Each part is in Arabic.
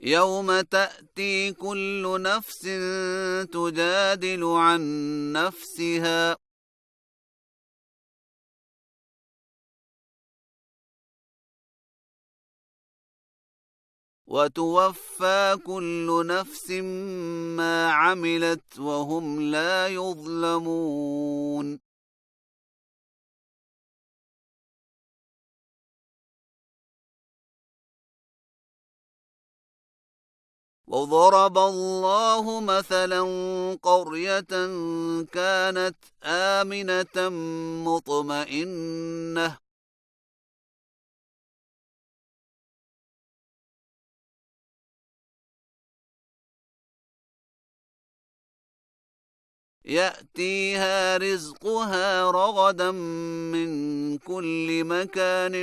يوم تأتي كل نفس تجادل عن نفسها وتوفى كل نفس ما عملت وهم لا يظلمون. وضرب الله مثلا قرية كانت آمنة مطمئنة يأتيها رزقها رغدا من كل مكان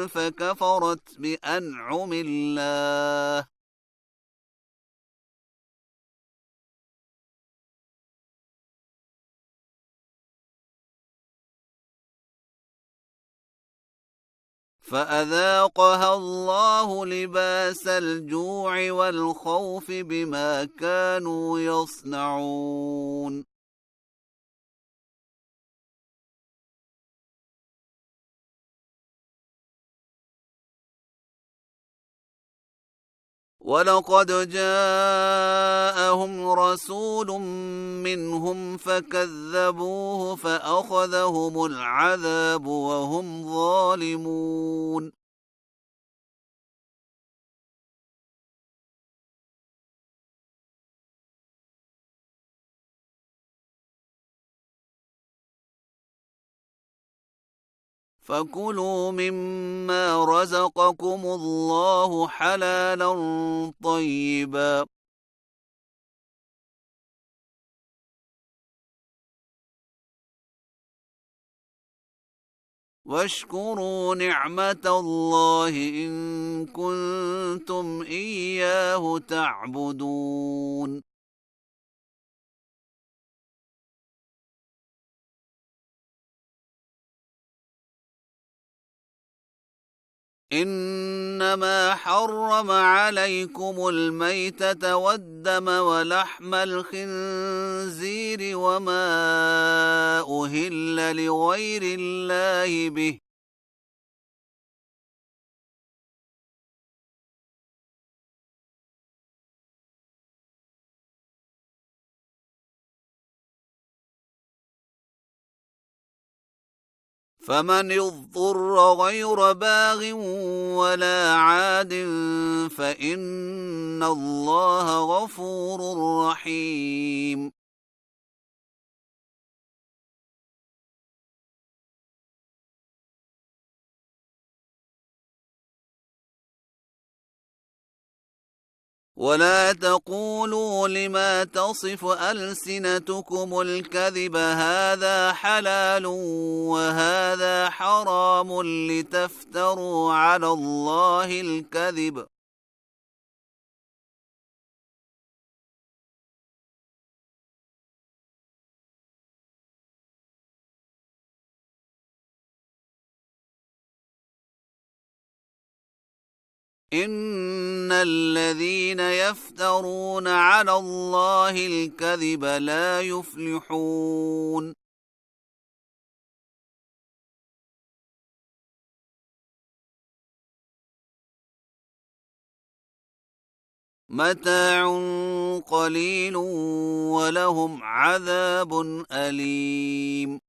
فكفرت بأنعم الله فأذاقها الله لباس الجوع والخوف بما كانوا يصنعون. ولقد جاءهم رسول منهم فكذبوه فأخذهم العذاب وهم ظالمون. فكلوا مما رزقكم الله حلالا طيبا واشكروا نعمة الله إن كنتم إياه تعبدون. إنما حرم عليكم الميتة والدم ولحم الخنزير وما أهل لغير الله به فمن اضطر غير باغ ولا عاد فإن الله غفور رحيم. ولا تقولوا لما تصف ألسنتكم الكذب هذا حلال وهذا حرام لتفتروا على الله الكذب إن الذين يفترون على الله الكذب لا يفلحون. متاع قليل ولهم عذاب أليم.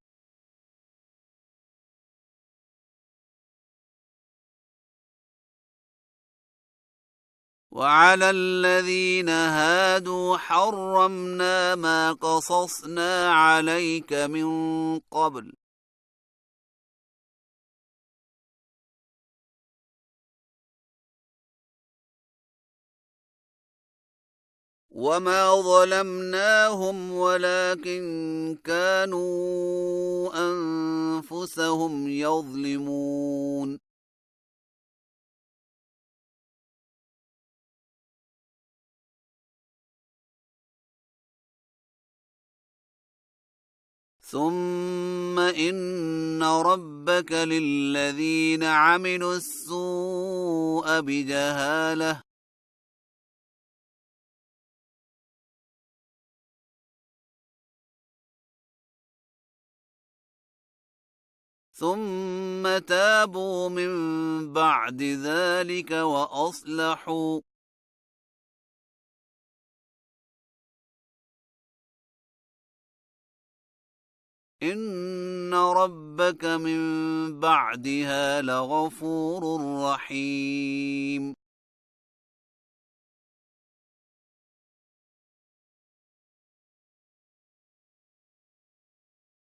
وعلى الذين هادوا حرمنا ما قصصنا عليك من قبل وما ظلمناهم ولكن كانوا أنفسهم يظلمون. ثم إن ربك للذين عملوا السوء بجهالة ثم تابوا من بعد ذلك وأصلحوا إن ربك من بعدها لغفور رحيم